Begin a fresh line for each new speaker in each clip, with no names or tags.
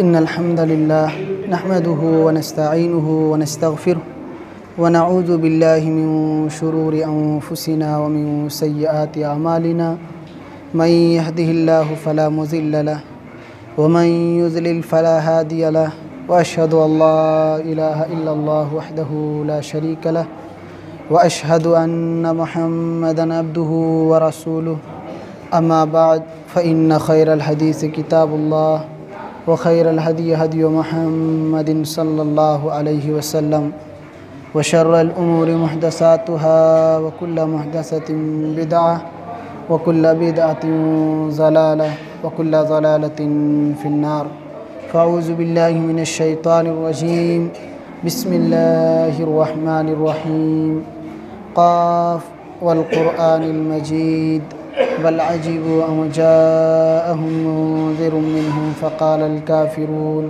إن الحمد لله نحمده ونستعينه ونستغفره ونعوذ بالله من شرور أنفسنا ومن سيئات أعمالنا من يهده الله فلا مضل له ومن يضلل فلا هادي له وأشهد أن لا إله إلا الله وحده لا شريك له وأشهد أن محمدا عبده ورسوله أما بعد فإن خير الحديث كتاب الله وخير الهدي هدي محمد صلى الله عليه وسلم وشر الأمور محدثاتها وكل محدثة بدعة وكل بدعة ضلالة وكل ضلالة في النار. فأعوذ بالله من الشيطان الرجيم. بسم الله الرحمن الرحيم. قاف والقرآن المجيد بل عجبوا أن جاءهم منذر منهم فقال الكافرون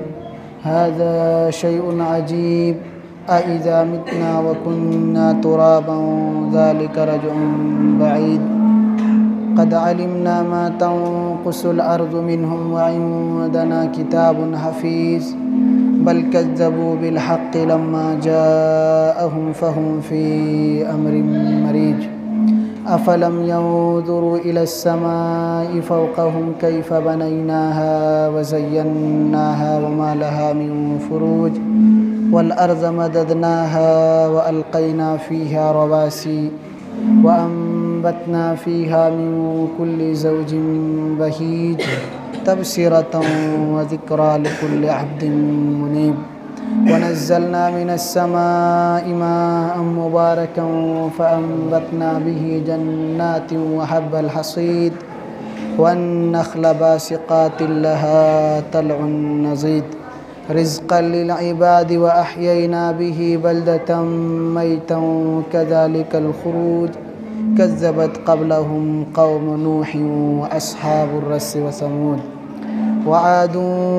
هذا شيء عجيب أإذا متنا وكنا ترابا ذلك رجع بعيد قد علمنا ما تنقص الأرض منهم وعندنا كتاب حفيظ بل كذبوا بالحق لما جاءهم فهم في أمر مريج أفلم ينظروا إلى السماء فوقهم كيف بنيناها وزيناها وما لها من فروج والأرض مددناها وألقينا فيها رواسي وأنبتنا فيها من كل زوج بهيج تبصرة وذكرى لكل عبد منيب ونزلنا من السماء ماء مباركا فأنبتنا به جنات وحب الحصيد والنخل باسقات لها طلع نضيد رزقا للعباد وأحيينا به بلدة ميتا كذلك الخروج كذبت قبلهم قوم نوح وأصحاب الرس وثمود وعاد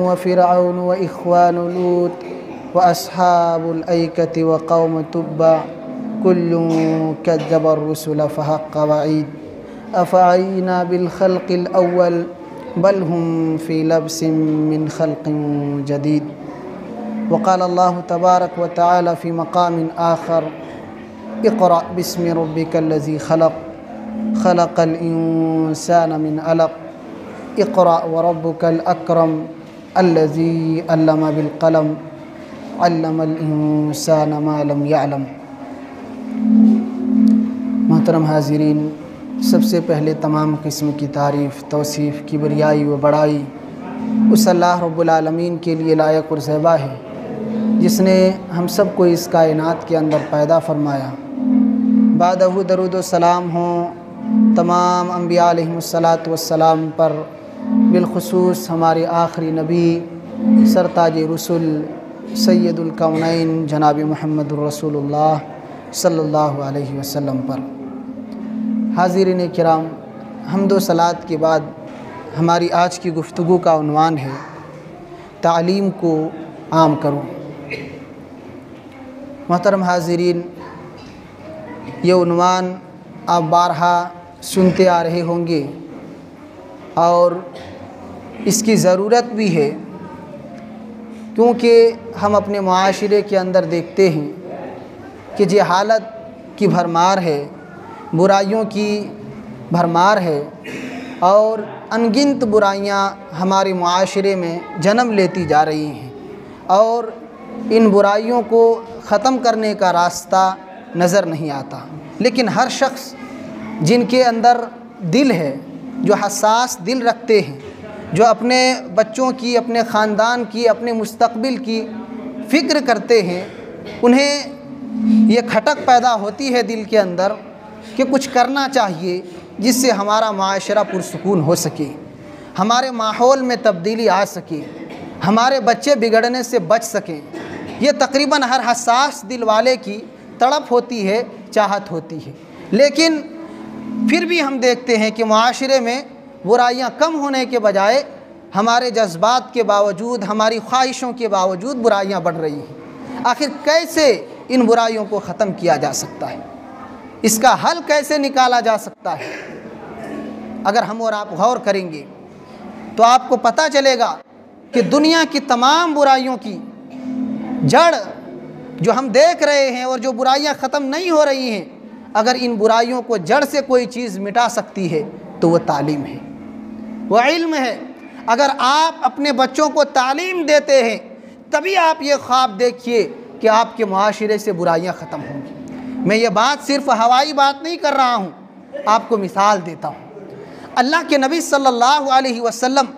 وفرعون وإخوان لوط وأصحاب الأيكة وقوم تبع كل كذب الرسل فحق وعيد أفعينا بالخلق الأول بل هم في لبس من خلق جديد. وقال الله تبارك وتعالى في مقام آخر اقرأ باسم ربك الذي خلق خلق الإنسان من علق اقرأ وربك الأكرم الذي علم بالقلم علم الانسان ما لم يعلم. محترم حاضرین، سب سے پہلے تمام قسم کی تعریف، توصیف، کبریائی و بڑائی اس اللہ رب العالمین کے لیے لائق اور زیبا ہے جس نے ہم سب کو اس کائنات کے اندر پیدا فرمایا. بعدہ درود و سلام ہوں تمام انبیاء علیہم الصلاۃ والسلام پر، بالخصوص ہمارے آخری نبی سرتاج رسول سید الکونین جناب محمد الرسول اللہ صلی اللہ علیہ وسلم پر. حاضرین کرام، حمد و صلوات کے بعد ہماری آج کی گفتگو کا عنوان ہے تعلیم کو عام کرو. محترم حاضرین، یہ عنوان آپ بارہا سنتے آ رہے ہوں گے اور اس کی ضرورت بھی ہے، کیونکہ ہم اپنے معاشرے کے اندر دیکھتے ہیں کہ جہالت کی بھرمار ہے، برائیوں کی بھرمار ہے اور انگنت برائیاں ہمارے معاشرے میں جنم لیتی جا رہی ہیں اور ان برائیوں کو ختم کرنے کا راستہ نظر نہیں آتا. لیکن ہر شخص جن کے اندر دل ہے، جو حساس دل رکھتے ہیں، جو اپنے بچوں کی، اپنے خاندان کی، اپنے مستقبل کی فکر کرتے ہیں، انہیں یہ کھٹک پیدا ہوتی ہے دل کے اندر کہ کچھ کرنا چاہیے جس سے ہمارا معاشرہ پرسکون ہو سکے، ہمارے ماحول میں تبدیلی آ سکے، ہمارے بچے بگڑنے سے بچ سکیں. یہ تقریباً ہر حساس دل والے کی تڑپ ہوتی ہے، چاہت ہوتی ہے. لیکن پھر بھی ہم دیکھتے ہیں کہ معاشرے میں برائیاں کم ہونے کے بجائے ہمارے جذبات کے باوجود، ہماری خواہشوں کے باوجود برائیاں بڑھ رہی ہیں. آخر کیسے ان برائیوں کو ختم کیا جا سکتا ہے؟ اس کا حل کیسے نکالا جا سکتا ہے؟ اگر ہم اور آپ غور کریں گے تو آپ کو پتہ چلے گا کہ دنیا کی تمام برائیوں کی جڑ جو ہم دیکھ رہے ہیں اور جو برائیاں ختم نہیں ہو رہی ہیں، اگر ان برائیوں کو جڑ سے کوئی چیز مٹا سکتی ہے تو وہ تعلیم ہے، وہ علم ہے۔ اگر آپ اپنے بچوں کو تعلیم دیتے ہیں تبھی آپ یہ خواب دیکھیے کہ آپ کے معاشرے سے برائیاں ختم ہوں گی۔ میں یہ بات صرف ہوائی بات نہیں کر رہا ہوں، آپ کو مثال دیتا ہوں۔ اللہ کے نبی صلی اللہ علیہ وسلم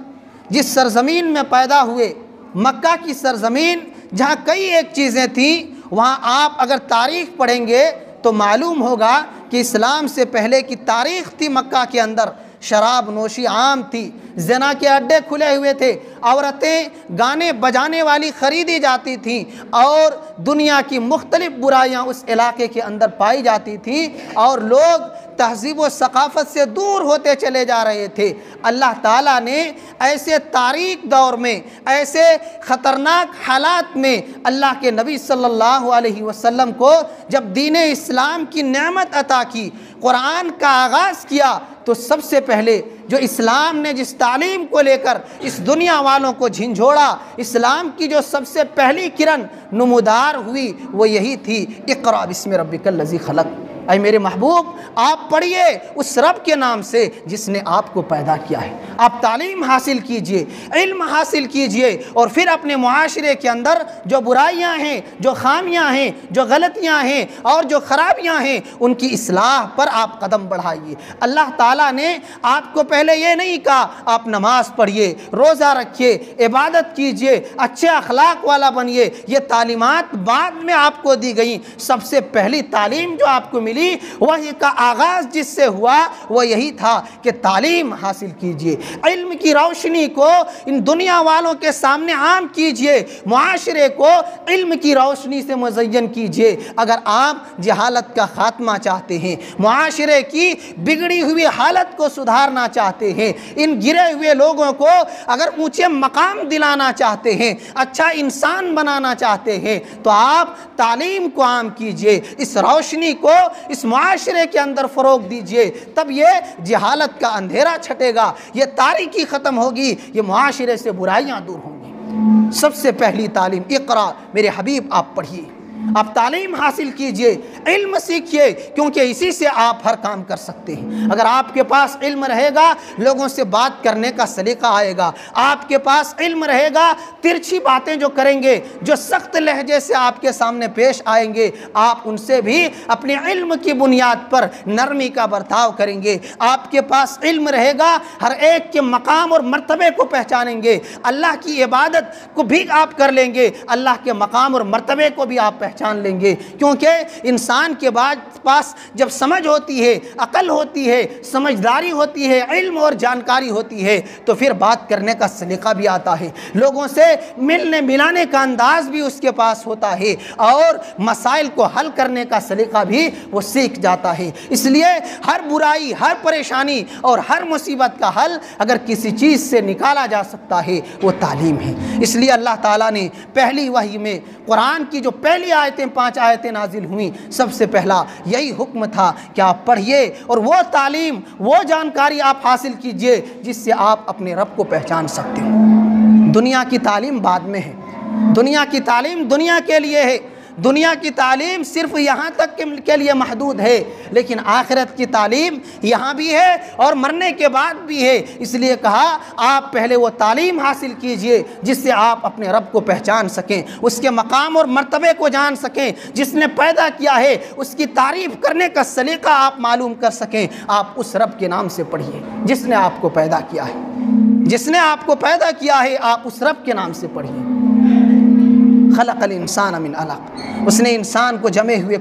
جس سرزمین میں پیدا ہوئے، مکہ کی سرزمین، جہاں کئی ایک چیزیں تھیں، وہاں آپ اگر تاریخ پڑھیں گے تو معلوم ہوگا کہ اسلام سے پہلے کی تاریخ تھی مکہ کے اندر۔ شراب نوشی عام تھی، زنا کے اڈے کھلے ہوئے تھے، عورتیں گانے بجانے والی خریدی جاتی تھیں، اور دنیا کی مختلف برائیاں اس علاقے کے اندر پائی جاتی تھیں، اور لوگ تہذیب و ثقافت سے دور ہوتے چلے جا رہے تھے۔ اللہ تعالیٰ نے ایسے تاریک دور میں، ایسے خطرناک حالات میں اللہ کے نبی صلی اللہ علیہ وسلم کو جب دین اسلام کی نعمت عطا کی، قرآن کا آغاز کیا، تو سب سے پہلے جو اسلام نے جس تعلیم کو لے کر اس دنیا والوں کو جھنجھوڑا، اسلام کی جو سب سے پہلی کرن نمودار ہوئی، وہ یہی تھی، اقرأ بسم ربک الذی خلق۔ اے میرے محبوب، آپ پڑھیے اس رب کے نام سے جس نے آپ کو پیدا کیا ہے۔ آپ تعلیم حاصل کیجئے، علم حاصل کیجئے، اور پھر اپنے معاشرے کے اندر جو برائیاں ہیں، جو خامیاں ہیں، جو غلطیاں ہیں اور جو خرابیاں ہیں، ان کی اصلاح پر آپ قدم بڑھائیے۔ اللہ تعالیٰ نے آپ کو پہلے یہ نہیں کہا آپ نماز پڑھیے، روزہ رکھیے، عبادت کیجئے، اچھے اخلاق والا بنیے۔ یہ تعلیمات بعد میں آپ کو دی گئیں۔ سب سے پہلی تعلیم جو آپ کو ملی، وحی کا آغاز جس سے ہوا، وہ یہی تھا کہ تعلیم حاصل کیجئے، علم کی روشنی کو ان دنیا والوں کے سامنے عام کیجئے، معاشرے کو علم کی روشنی سے مزین کیجئے۔ اگر آپ جہالت کا خاتمہ چاہتے ہیں، معاشرے کی بگڑی ہوئی حالت کو سدھارنا چاہتے ہیں، ان گرے ہوئے لوگوں کو اگر اونچے مقام دلانا چاہتے ہیں، اچھا انسان بنانا چاہتے ہیں، تو آپ تعلیم کو عام کیجئے، اس روشنی کو اس معاشرے کے اندر فروغ دیجئے، تب یہ جہالت کا اندھیرا چھٹے گا، یہ تاریکی ختم ہوگی، یہ معاشرے سے برائیاں دور ہوں گی۔ سب سے پہلی تعلیم اقرا، میرے حبیب آپ پڑھیے، آپ تعلیم حاصل کیجئے، علم سیکھیے، کیونکہ اسی سے آپ ہر کام کر سکتے ہیں۔ اگر آپ کے پاس علم رہے گا، لوگوں سے بات کرنے کا سلیقہ آئے گا۔ آپ کے پاس علم رہے گا، ترچھی باتیں جو کریں گے، جو سخت لہجے سے آپ کے سامنے پیش آئیں گے، آپ ان سے بھی اپنے علم کی بنیاد پر نرمی کا برتاؤ کریں گے۔ آپ کے پاس علم رہے گا، ہر ایک کے مقام اور مرتبے کو پہچانیں گے، اللہ کی عبادت کو بھی آپ کر لیں گے، اللہ کے مقام اور مرتبے کو بھی آپ پہچان لیں گے، کیونکہ انسان کے پاس جب سمجھ ہوتی ہے، عقل ہوتی ہے، سمجھداری ہوتی ہے، علم اور جانکاری ہوتی ہے، تو پھر بات کرنے کا سلیقہ بھی آتا ہے، لوگوں سے ملنے ملانے کا انداز بھی اس کے پاس ہوتا ہے، اور مسائل کو حل کرنے کا سلیقہ بھی وہ سیکھ جاتا ہے۔ اس لیے ہر برائی، ہر پریشانی اور ہر مصیبت کا حل اگر کسی چیز سے نکالا جا سکتا ہے وہ تعلیم ہے۔ اس لیے اللہ تعالیٰ نے پہلی وحی میں قرآن کی جو پہلی آیتیں 5 آیتیں نازل ہوئیں، سب سے پہلا یہی حکم تھا کہ آپ پڑھیے اور وہ تعلیم، وہ جانکاری آپ حاصل کیجئے جس سے آپ اپنے رب کو پہچان سکتے ہیں۔ دنیا کی تعلیم بعد میں ہے، دنیا کی تعلیم دنیا کے لیے ہے، دنیا کی تعلیم صرف یہاں تک کے لیے محدود ہے، لیکن آخرت کی تعلیم یہاں بھی ہے اور مرنے کے بعد بھی ہے۔ اس لیے کہا آپ پہلے وہ تعلیم حاصل کیجئے جس سے آپ اپنے رب کو پہچان سکیں، اس کے مقام اور مرتبے کو جان سکیں، جس نے پیدا کیا ہے اس کی تعریف کرنے کا سلیقہ آپ معلوم کر سکیں۔ آپ اس رب کے نام سے پڑھیے جس نے آپ کو پیدا کیا ہے، جس نے آپ کو پیدا کیا ہے، آپ اس رب کے نام سے پڑھیے۔ خلق الانسان من علق، اس نے انسان کو جمے ہوئے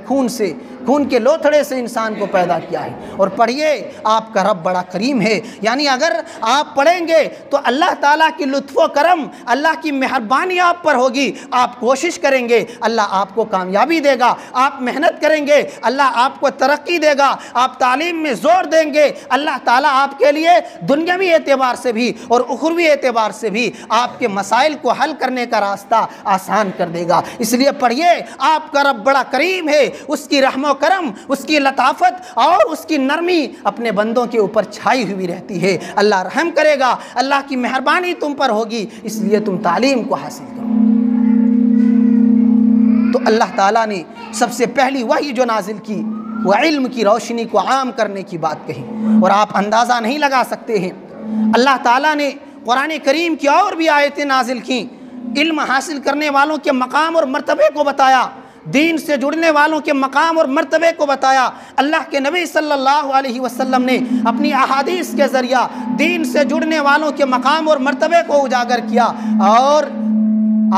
خون کے لوتھڑے سے انسان کو پیدا کیا ہے۔ اور پڑھیے آپ کا رب بڑا کریم ہے، یعنی اگر آپ پڑھیں گے تو اللہ تعالیٰ کی لطف و کرم، اللہ کی مہربانی آپ پر ہوگی۔ آپ کوشش کریں گے، اللہ آپ کو کامیابی دے گا، آپ محنت کریں گے، اللہ آپ کو ترقی دے گا، آپ تعلیم میں زور دیں گے، اللہ تعالیٰ آپ کے لیے دنیاوی اعتبار سے بھی اور اخروی اعتبار سے بھی آپ کے مسائل کو حل کرنے کا راستہ آسان کر دے گا۔ اس لیے پڑھیے آپ کا رب بڑا کریم ہے، اس کی رحمت و کرم، اس کی لطافت اور اس کی نرمی اپنے بندوں کے اوپر چھائی ہوئی رہتی ہے۔ اللہ رحم کرے گا، اللہ کی مہربانی تم پر ہوگی، اس لیے تم تعلیم کو حاصل کرو۔ تو اللہ تعالیٰ نے سب سے پہلی وحی جو نازل کی وہ علم کی روشنی کو عام کرنے کی بات کہی، اور آپ اندازہ نہیں لگا سکتے ہیں اللہ تعالیٰ نے قرآن کریم کی اور بھی آیتیں نازل کیں، علم حاصل کرنے والوں کے مقام اور مرتبے کو بتایا، دین سے جڑنے والوں کے مقام اور مرتبے کو بتایا۔ اللہ کے نبی صلی اللہ علیہ وسلم نے اپنی احادیث کے ذریعہ دین سے جڑنے والوں کے مقام اور مرتبے کو اجاگر کیا، اور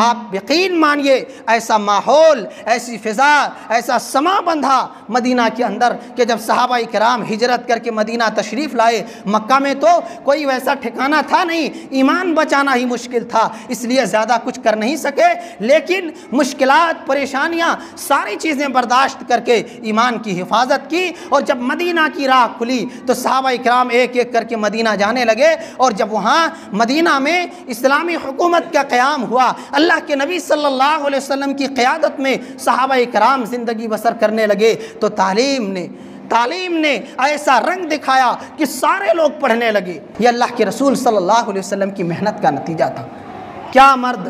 آپ یقین مانیے ایسا ماحول، ایسی فضا، ایسا سما بندھا مدینہ کے اندر کہ جب صحابہ کرام ہجرت کر کے مدینہ تشریف لائے، مکہ میں تو کوئی ویسا ٹھکانہ تھا نہیں، ایمان بچانا ہی مشکل تھا، اس لیے زیادہ کچھ کر نہیں سکے، لیکن مشکلات، پریشانیاں، ساری چیزیں برداشت کر کے ایمان کی حفاظت کی، اور جب مدینہ کی راہ کھلی تو صحابہ کرام ایک ایک کر کے مدینہ جانے لگے، اور جب وہاں مدینہ میں اسلامی حکومت کا قیام ہوا، اللہ کے نبی صلی اللہ علیہ وسلم کی قیادت میں صحابہ کرام زندگی بسر کرنے لگے، تو تعلیم نے ایسا رنگ دکھایا کہ سارے لوگ پڑھنے لگے۔ یہ اللہ کے رسول صلی اللہ علیہ وسلم کی محنت کا نتیجہ تھا۔ کیا مرد،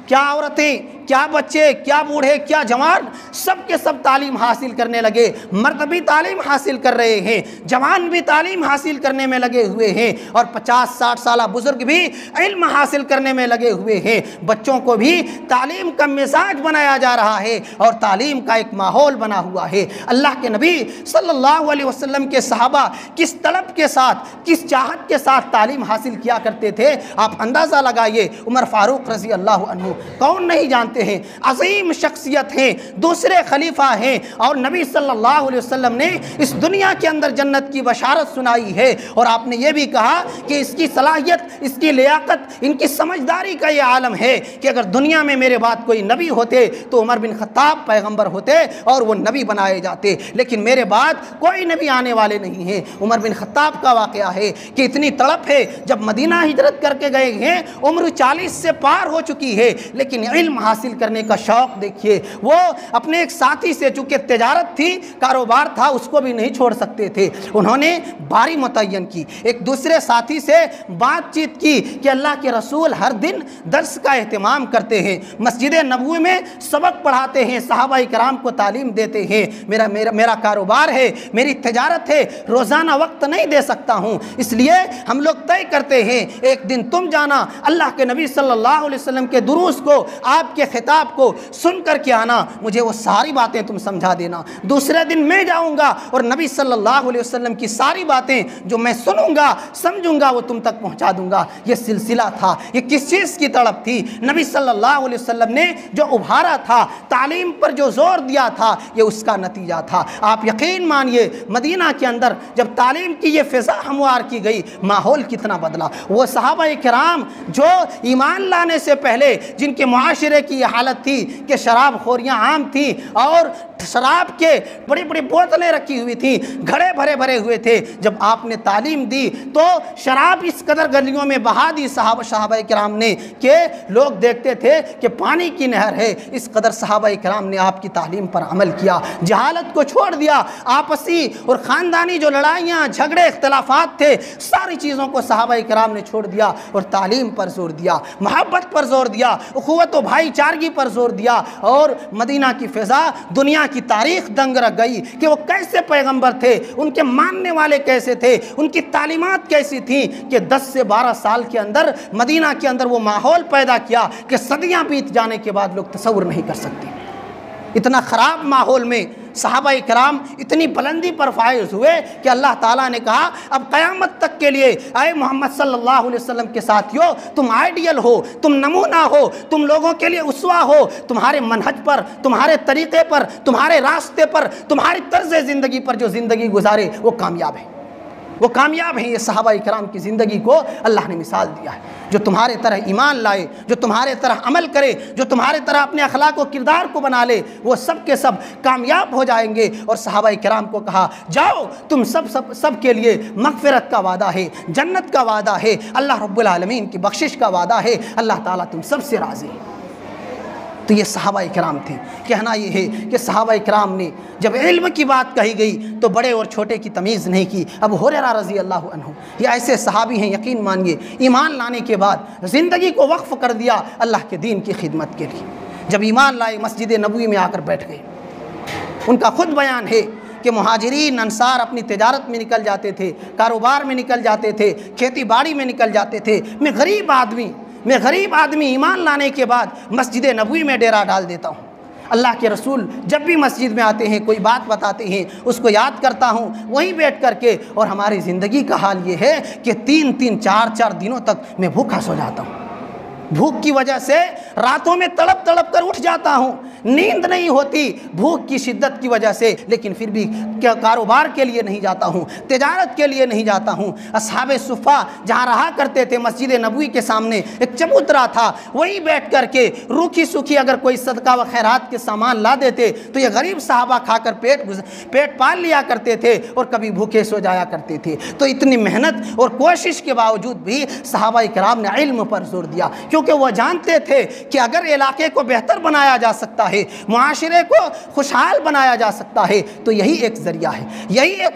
کیا عورتیں، کیا بچے، کیا بوڑھے، کیا جوان، سب کے سب تعلیم حاصل کرنے لگے۔ مرد بھی تعلیم حاصل کر رہے ہیں، جوان بھی تعلیم حاصل کرنے میں لگے ہوئے ہیں، اور 50-60 سالہ بزرگ بھی علم حاصل کرنے میں لگے ہوئے ہیں۔ بچوں کو بھی تعلیم کا مزاج بنایا جا رہا ہے، اور تعلیم کا ایک ماحول بنا ہوا ہے۔ اللہ کے نبی صلی اللہ علیہ وسلم کے صحابہ کس طلب کے ساتھ، کس چاہت کے ساتھ تعلیم حاصل کیا کرتے تھے، آپ اندازہ لگائیے۔ عمر فاروق رضی اللہ عنہ کون نہیں جانتے ہیں، عظیم شخصیت ہیں، دوسرے خلیفہ ہیں، اور نبی صلی اللہ علیہ وسلم نے اس دنیا کے اندر جنت کی بشارت سنائی ہے، اور آپ نے یہ بھی کہا کہ اس کی صلاحیت، اس کی لیاقت، ان کی سمجھداری کا یہ عالم ہے کہ اگر دنیا میں میرے بعد کوئی نبی ہوتے تو عمر بن خطاب پیغمبر ہوتے اور وہ نبی بنائے جاتے، لیکن میرے بعد کوئی نبی آنے والے نہیں ہیں۔ عمر بن خطاب کا واقعہ ہے کہ اتنی تڑپ ہے، جب مدینہ ہجرت کر کے گئے ہیں، عمر 40 سے پار ہو چکی ہے، لیکن علم حاصل کرنے کا شوق دیکھیے۔ وہ اپنے ایک ساتھی سے، چونکہ تجارت تھی، کاروبار تھا، اس کو بھی نہیں چھوڑ سکتے تھے، انہوں نے باری متعین کی، ایک دوسرے ساتھی سے بات چیت کی کہ اللہ کے رسول ہر دن درس کا اہتمام کرتے ہیں، مسجد نبوی میں سبق پڑھاتے ہیں، صحابہ کرام کو تعلیم دیتے ہیں، میرا کاروبار ہے، میری تجارت ہے، روزانہ وقت نہیں دے سکتا ہوں، اس لیے ہم لوگ طے کرتے ہیں ایک دن تم جانا، اللہ کے نبی صلی اللہ علیہ وسلم کے دروس کو، آپ کے خطاب کو سن کر کے آنا، مجھے وہ ساری باتیں تم سمجھا دینا، دوسرے دن میں جاؤں گا اور نبی صلی اللہ علیہ وسلم کی ساری باتیں جو میں سنوں گا، سمجھوں گا، وہ تم تک پہنچا دوں گا۔ یہ سلسلہ تھا، یہ کس چیز کی تڑپ تھی؟ نبی صلی اللہ علیہ وسلم نے جو ابھارا تھا، تعلیم پر جو زور دیا تھا، یہ اس کا نتیجہ تھا۔ آپ یقین مانیے مدینہ کے اندر جب تعلیم کی یہ فضا ہموار کی گئی، ماحول کتنا بدلا۔ وہ صحابہ کرام جو ایمان لانے سے پہلے جن کے معاشرے کی یہ حالت تھی کہ شراب خوریاں عام تھیں، اور شراب کے بڑی بڑی بوتلیں رکھی ہوئی تھیں، گھڑے بھرے ہوئے تھے، جب آپ نے تعلیم دی تو شراب اس قدر گلیوں میں بہا دی صحابہ کرام نے کہ لوگ دیکھتے تھے کہ پانی کی نہر ہے، اس قدر صحابہ کرام نے آپ کی تعلیم پر عمل کیا، جہالت کو چھوڑ دیا، آپسی اور خاندانی جو لڑائیاں، جھگڑے، اختلافات تھے، ساری چیزوں کو صحابہ کرام نے چھوڑ دیا اور تعلیم پر زور دیا، محبت پر زور دیا، اخوت و بھائی چارگی پر زور دیا، اور مدینہ کی فضا دنیا کی تاریخ دنگ رکھ گئی کہ وہ کیسے پیغمبر تھے، ان کے ماننے والے کیسے تھے، ان کی تعلیمات کیسی تھیں کہ 10 سے 12 سال کے اندر مدینہ کے اندر وہ ماحول پیدا کیا کہ صدیاں بیت جانے کے بعد لوگ تصور نہیں کر سکتے۔ اتنا خراب ماحول میں صحابہ کرام اتنی بلندی پر فائز ہوئے کہ اللہ تعالیٰ نے کہا اب قیامت تک کے لیے اے محمد صلی اللہ علیہ وسلم کے ساتھیو، تم آئیڈیل ہو، تم نمونہ ہو، تم لوگوں کے لیے اسوہ ہو، تمہارے منہج پر، تمہارے طریقے پر، تمہارے راستے پر، تمہاری طرز زندگی پر جو زندگی گزارے وہ کامیاب ہے، وہ کامیاب ہیں۔ یہ صحابہ کرام کی زندگی کو اللہ نے مثال دیا ہے، جو تمہارے طرح ایمان لائے، جو تمہارے طرح عمل کرے، جو تمہارے طرح اپنے اخلاق و کردار کو بنا لے، وہ سب کے سب کامیاب ہو جائیں گے۔ اور صحابہ کرام کو کہا جاؤ، تم سب کے لیے مغفرت کا وعدہ ہے، جنت کا وعدہ ہے، اللہ رب العالمین کی بخشش کا وعدہ ہے، اللہ تعالیٰ تم سب سے راضی ہے۔ تو یہ صحابہ اکرام تھے۔ کہنا یہ ہے کہ صحابہ اکرام نے جب علم کی بات کہی گئی تو بڑے اور چھوٹے کی تمیز نہیں کی۔ ابو ہریرہ رضی اللہ عنہ یہ ایسے صحابی ہیں، یقین مانیے ایمان لانے کے بعد زندگی کو وقف کر دیا اللہ کے دین کی خدمت کے لیے۔ جب ایمان لائے مسجد نبوی میں آ کر بیٹھ گئے۔ ان کا خود بیان ہے کہ مہاجرین انصار اپنی تجارت میں نکل جاتے تھے، کاروبار میں نکل جاتے تھے، کھیتی باڑی میں نکل جاتے تھے۔ میں غریب آدمی ایمان لانے کے بعد مسجد نبوی میں ڈیرا ڈال دیتا ہوں۔ اللہ کے رسول جب بھی مسجد میں آتے ہیں، کوئی بات بتاتے ہیں، اس کو یاد کرتا ہوں وہیں بیٹھ کر کے۔ اور ہماری زندگی کا حال یہ ہے کہ 3-4 دنوں تک میں بھوکا سو جاتا ہوں۔ بھوک کی وجہ سے راتوں میں تڑپ تڑپ کر اٹھ جاتا ہوں، نیند نہیں ہوتی بھوک کی شدت کی وجہ سے، لیکن پھر بھی کاروبار کے لیے نہیں جاتا ہوں، تجارت کے لیے نہیں جاتا ہوں۔ اصحاب صفہ جہاں رہا کرتے تھے مسجد نبوی کے سامنے ایک چبوترا تھا، وہیں بیٹھ کر کے روکھی سوکھی اگر کوئی صدقہ و خیرات کے سامان لا دیتے تو یہ غریب صحابہ کھا کر پیٹ پال لیا کرتے تھے اور کبھی بھوکے سو جایا کرتے تھے۔ تو اتنی محنت اور کوشش کے باوجود بھی صحابہ کرام نے علم پر زور دیا، کیونکہ وہ جانتے تھے کہ اگر علاقے کو بہتر بنایا جا سکتا ہے، معاشرے کو خوشحال بنایا جا سکتا ہے تو یہی ایک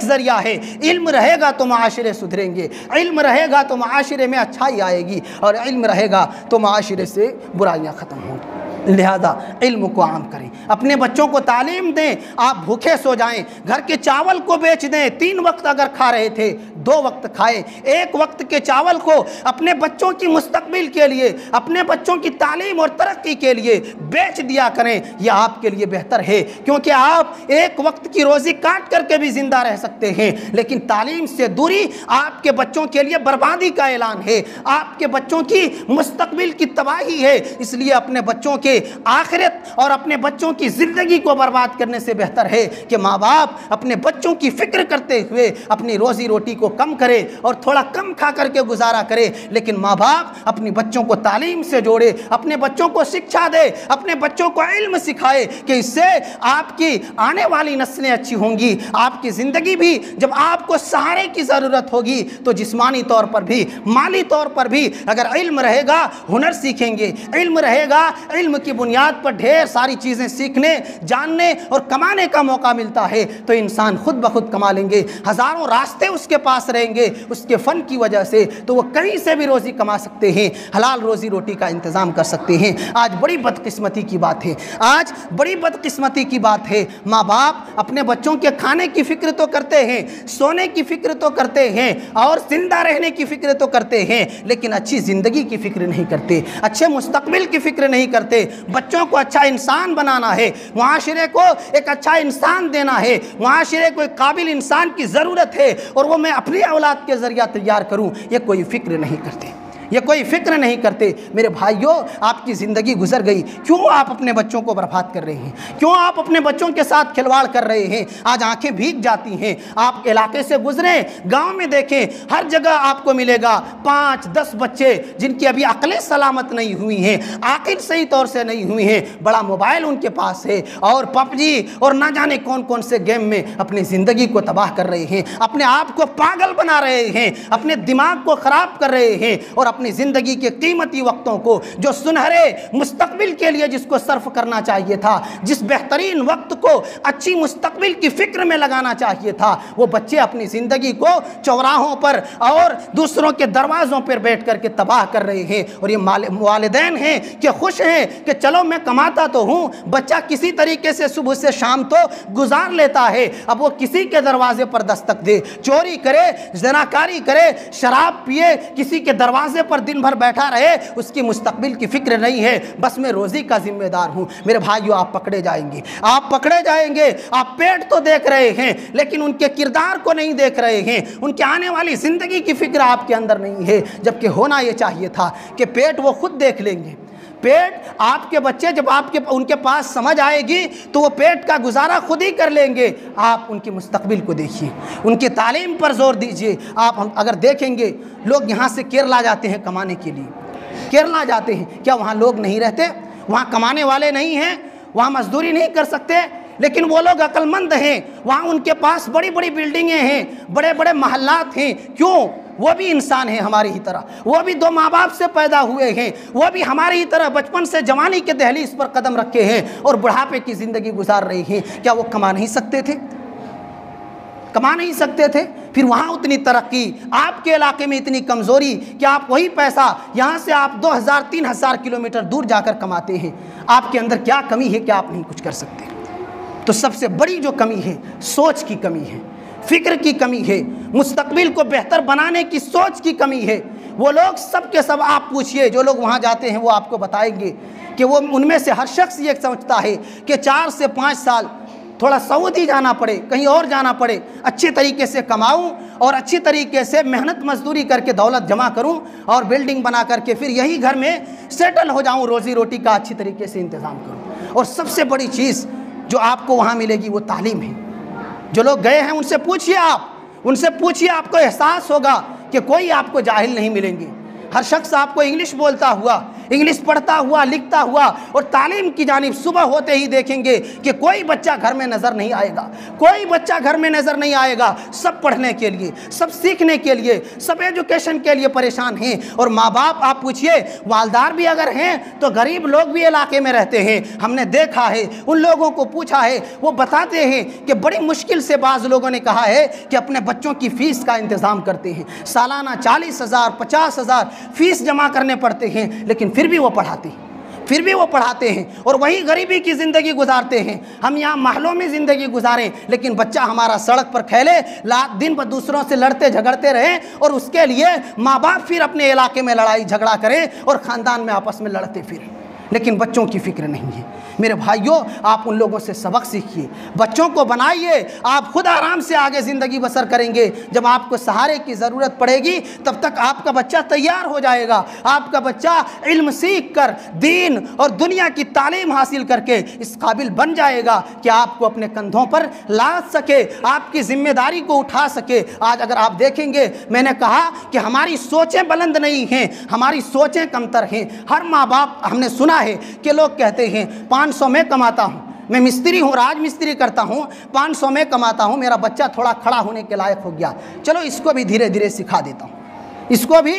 ذریعہ ہے۔ علم رہے گا تو معاشرے سدھریں گے، علم رہے گا تو معاشرے میں اچھائی آئے گی، اور علم رہے گا تو معاشرے سے برائیاں ختم ہوں گی۔ لہذا علم کو عام کریں، اپنے بچوں کو تعلیم دیں۔ آپ بھوکے سو جائیں، گھر کے چاول کو بیچ دیں، 3 وقت اگر کھا رہے تھے 2 وقت کھائیں، 1 وقت کے چاول کو اپنے بچوں کی مستقبل کے لیے، اپنے بچوں کی تعلیم اور ترقی کے لیے بیچ دیا کریں۔ یہ آپ کے لیے بہتر ہے، کیونکہ آپ 1 وقت کی روزی کاٹ کر کے بھی زندہ رہ سکتے ہیں، لیکن تعلیم سے دوری آپ کے بچوں کے لیے بربادی کا اعلان ہے، آپ کے بچوں کی مستقبل کی تباہی ہے۔ اس لیے اپنے بچوں کے آخرت اور اپنے بچوں کی زندگی کو برباد کرنے سے بہتر ہے کہ ماں باپ اپنے بچوں کی فکر کرتے ہوئے اپنی روزی روٹی کو کم کرے اور تھوڑا کم کھا کر کے گزارا کرے، لیکن ماں باپ اپنی بچوں کو تعلیم سے جوڑے، اپنے بچوں کو شکشا دے، اپنے بچوں کو علم سکھائے کہ اس سے آپ کی آنے والی نسلیں اچھی ہوں گی۔ آپ کی زندگی بھی جب آپ کو سہارے کی ضرورت ہوگی تو جسمانی طور پر بھی، مالی طور پر بھی اگر علم رہے گا ہنر سیکھیں گے، علم رہے گا، علم کی بنیاد پر ڈھیر ساری چیزیں سیکھنے، جاننے اور کمانے کا موقع ملتا ہے تو انسان خود بخود کما لیں گے۔ ہزاروں راستے اس کے پاس رہیں گے اس کے فن کی وجہ سے، تو وہ کہیں سے بھی روزی کما سکتے ہیں، حلال روزی روٹی کا انتظام کر سکتے ہیں۔ آج بڑی بدقسمتی کی بات ہے، ماں باپ اپنے بچوں کے کھانے کی فکر تو کرتے ہیں، سونے کی فکر تو کرتے ہیں اور زندہ رہنے کی فکر تو کرتے ہیں، لیکن اچھی زندگی کی فکر نہیں کرتے، اچھے مستقبل کی فکر نہیں کرتے۔ بچوں کو اچھا انسان بنانا ہے، معاشرے کو ایک اچھا انسان دینا ہے، معاشرے کو ایک قابل انسان کی ضرورت ہے، اور وہ میں اپنی اولاد کے ذریعہ تیار کروں، یہ کوئی فکر نہیں کرتے۔ میرے بھائیوں، آپ کی زندگی گزر گئی، کیوں آپ اپنے بچوں کو برباد کر رہے ہیں؟ کیوں آپ اپنے بچوں کے ساتھ کھلواڑ کر رہے ہیں؟ آج آنکھیں بھیگ جاتی ہیں۔ آپ علاقے سے گزریں، گاؤں میں دیکھیں، ہر جگہ آپ کو ملے گا 5-10 بچے جن کی ابھی عقلیں سلامت نہیں ہوئی ہیں، عاقل صحیح طور سے نہیں ہوئی ہیں، بڑا موبائل ان کے پاس ہے اور پب جی اور نہ جانے کون کون سے گیم میں اپنی زندگی کو تباہ کر رہے ہیں، اپنے آپ کو پاگل بنا رہے ہیں، اپنے دماغ کو خراب کر رہے ہیں، اور اپنی زندگی کے قیمتی وقتوں کو جو سنہرے مستقبل کے لیے جس کو صرف کرنا چاہیے تھا، جس بہترین وقت کو اچھی مستقبل کی فکر میں لگانا چاہیے تھا، وہ بچے اپنی زندگی کو چوراہوں پر اور دوسروں کے دروازوں پر بیٹھ کر کے تباہ کر رہے ہیں۔ اور یہ والدین ہیں کہ خوش ہیں کہ چلو میں کماتا تو ہوں، بچہ کسی طریقے سے صبح سے شام تو گزار لیتا ہے، اب وہ کسی کے دروازے پر دستک دے، چوری کرے، زناکاری کرے، شراب پیے، کسی کے دروازے پر دن بھر بیٹھا رہے، اس کی مستقبل کی فکر نہیں ہے، بس میں روزی کا ذمہ دار ہوں۔ میرے بھائیو، آپ پکڑے جائیں گے۔ آپ پیٹ تو دیکھ رہے ہیں لیکن ان کے کردار کو نہیں دیکھ رہے ہیں، ان کے آنے والی زندگی کی فکر آپ کے اندر نہیں ہے، جبکہ ہونا یہ چاہیے تھا کہ پیٹ وہ خود دیکھ لیں گے۔ پیٹ آپ کے بچے جب ان کے پاس سمجھ آئے گی تو وہ پیٹ کا گزارا خود ہی کر لیں گے۔ آپ ان کی مستقبل کو دیکھیے، ان کی تعلیم پر زور دیجیے۔ آپ اگر دیکھیں گے لوگ یہاں سے کیرلا جاتے ہیں کمانے کے لیے، کیرلا جاتے ہیں، کیا وہاں لوگ نہیں رہتے؟ وہاں کمانے والے نہیں ہیں؟ وہاں مزدوری نہیں کر سکتے؟ لیکن وہ لوگ عقل مند ہیں، وہاں ان کے پاس بڑی بڑی بلڈنگیں ہیں، بڑے بڑے محلات ہیں۔ کیوں؟ وہ بھی انسان ہیں ہماری ہی طرح، وہ بھی 2 ماں باپ سے پیدا ہوئے ہیں، وہ بھی ہماری ہی طرح بچپن سے جوانی کے دہلیز پر قدم رکھے ہیں اور بڑھاپے کی زندگی گزار رہے ہیں۔ کیا وہ کما نہیں سکتے تھے؟ کما نہیں سکتے تھے؟ پھر وہاں اتنی ترقی، آپ کے علاقے میں اتنی کمزوری کہ آپ وہی پیسہ یہاں سے آپ 2000-3000 کلومیٹر دور جا کر کماتے ہیں۔ آپ کے اندر کیا کمی ہے کہ آپ نہیں کچھ کر سکتے؟ تو سب سے بڑی جو کمی ہے سوچ کی کمی ہے، فکر کی کمی ہے، مستقبل کو بہتر بنانے کی سوچ کی کمی ہے۔ وہ لوگ سب کے سب آپ پوچھئے، جو لوگ وہاں جاتے ہیں وہ آپ کو بتائیں گے کہ وہ ان میں سے ہر شخص یہ سمجھتا ہے کہ 4 سے 5 سال تھوڑا سعودی جانا پڑے، کہیں اور جانا پڑے، اچھے طریقے سے کماؤں اور اچھی طریقے سے محنت مزدوری کر کے دولت جمع کروں اور بلڈنگ بنا کر کے پھر یہی گھر میں سیٹل ہو جاؤں، روزی روٹی کا اچھی طریقے سے انتظام کروں۔ اور سب سے بڑی چیز جو آپ کو وہاں ملے گی وہ تعلیم ہے۔ جو لوگ گئے ہیں ان سے پوچھئے، آپ کو احساس ہوگا کہ کوئی آپ کو جاہل نہیں ملیں گے۔ ہر شخص آپ کو انگلش بولتا ہوا، انگلش پڑھتا ہوا، لکھتا ہوا اور تعلیم کی جانب صبح ہوتے ہی دیکھیں گے کہ کوئی بچہ گھر میں نظر نہیں آئے گا، کوئی بچہ گھر میں نظر نہیں آئے گا۔ سب پڑھنے کے لیے، سب سیکھنے کے لیے، سب ایجوکیشن کے لیے پریشان ہیں۔ اور ماں باپ آپ پوچھئے، والدار بھی اگر ہیں تو غریب لوگ بھی علاقے میں رہتے ہیں۔ ہم نے دیکھا ہے، ان لوگوں کو پوچھا ہے، وہ بتاتے ہیں کہ بڑی مشکل سے بعض لوگوں نے کہا ہے کہ اپنے بچوں کی فیس کا انتظام کرتے ہیں، سالانہ 40,000 50,000 فیس جمع کرنے پڑتے ہیں، لیکن پھر بھی وہ پڑھاتے ہیں اور وہی غریبی کی زندگی گزارتے ہیں۔ ہم یہاں محلوں میں زندگی گزاریں لیکن بچہ ہمارا سڑک پر کھیلے، دن بہ دوسروں سے لڑتے جھگڑتے رہیں اور اس کے لیے ماں باپ پھر اپنے علاقے میں لڑائی جھگڑا کریں اور خاندان میں آپس میں لڑتے پھریں، لیکن بچوں کی فکر نہیں ہے۔ میرے بھائیوں، آپ ان لوگوں سے سبق سیکھیے، بچوں کو بنائیے، آپ خود آرام سے آگے زندگی بسر کریں گے۔ جب آپ کو سہارے کی ضرورت پڑے گی تب تک آپ کا بچہ تیار ہو جائے گا، آپ کا بچہ علم سیکھ کر دین اور دنیا کی تعلیم حاصل کر کے اس قابل بن جائے گا کہ آپ کو اپنے کندھوں پر لاد سکے، آپ کی ذمہ داری کو اٹھا سکے۔ آج اگر آپ دیکھیں گے، میں نے کہا کہ ہماری سوچیں بلند نہیں ہیں، ہماری سوچیں کمتر ہیں۔ ہر ماں باپ، ہم نے سنا ہے کہ لوگ کہتے ہیں 500 میں کماتا ہوں، میں مستری ہوں، راج مستری کرتا ہوں، 500 میں کماتا ہوں، میرا بچہ تھوڑا کھڑا ہونے کے لائق ہو گیا، چلو اس کو بھی دھیرے دھیرے سکھا دیتا ہوں، اس کو بھی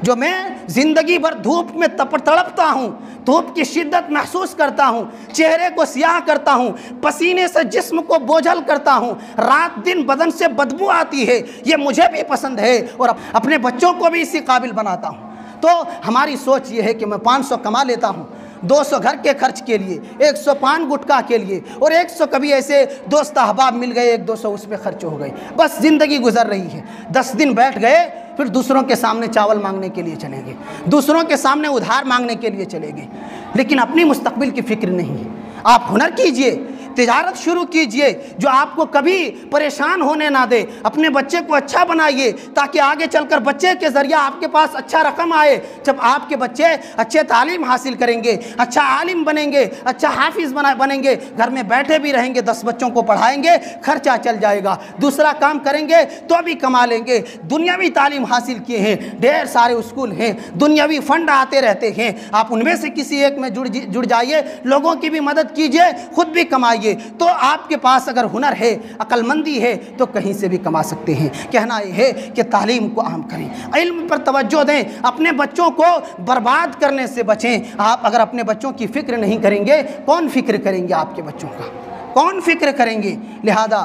جو میں زندگی بھر دھوپ میں تڑپتا ہوں، دھوپ کی شدت محسوس کرتا ہوں، چہرے کو سیاہ کرتا ہوں، پسینے سے جسم کو بوجھل کرتا ہوں، رات دن بدن سے بدبو آتی ہے، یہ مجھے بھی پسند ہے اور اپنے بچوں کو بھی اسی قابل بناتا ہوں۔ تو ہماری سوچ یہ ہے کہ میں 500 کما لیتا ہوں، 200 گھر کے خرچ کے لیے، 100 پان گٹکا کے لیے اور 100 کبھی ایسے دوست احباب مل گئے، 100-200 اس پہ خرچ ہو گئے، بس زندگی گزر رہی ہے۔ 10 دن بیٹھ گئے، پھر دوسروں کے سامنے چاول مانگنے کے لیے چلے گئے، دوسروں کے سامنے ادھار مانگنے کے لیے چلے گئے، لیکن اپنی مستقبل کی فکر نہیں ہے۔ آپ ہنر کیجئے، تجارت شروع کیجئے جو آپ کو کبھی پریشان ہونے نہ دے، اپنے بچے کو اچھا بنائیے تاکہ آگے چل کر بچے کے ذریعہ آپ کے پاس اچھا رقم آئے۔ جب آپ کے بچے اچھے تعلیم حاصل کریں گے، اچھا عالم بنیں گے، اچھا حافظ بنیں گے، گھر میں بیٹھے بھی رہیں گے، 10 بچوں کو پڑھائیں گے، خرچہ چل جائے گا، دوسرا کام کریں گے تو بھی کما لیں گے۔ دنیاوی تعلیم حاصل کیے ہیں، ڈھیر سارے اسکول ہیں، دنیاوی فنڈ آتے رہتے ہیں، آپ ان میں سے کسی ایک میں جڑ جائیے، لوگوں کی بھی مدد کیجئے، خود بھی کمائیے، تو آپ کے پاس اگر ہنر ہے، عقل مندی ہے تو کہیں سے بھی کما سکتے ہیں۔ کہنا یہ ہے کہ تعلیم کو عام کریں، علم پر توجہ دیں، اپنے بچوں کو برباد کرنے سے بچیں۔ آپ اگر اپنے بچوں کی فکر نہیں کریں گے، کون فکر کریں گے آپ کے بچوں کا؟ کون فکر کریں گے؟ لہذا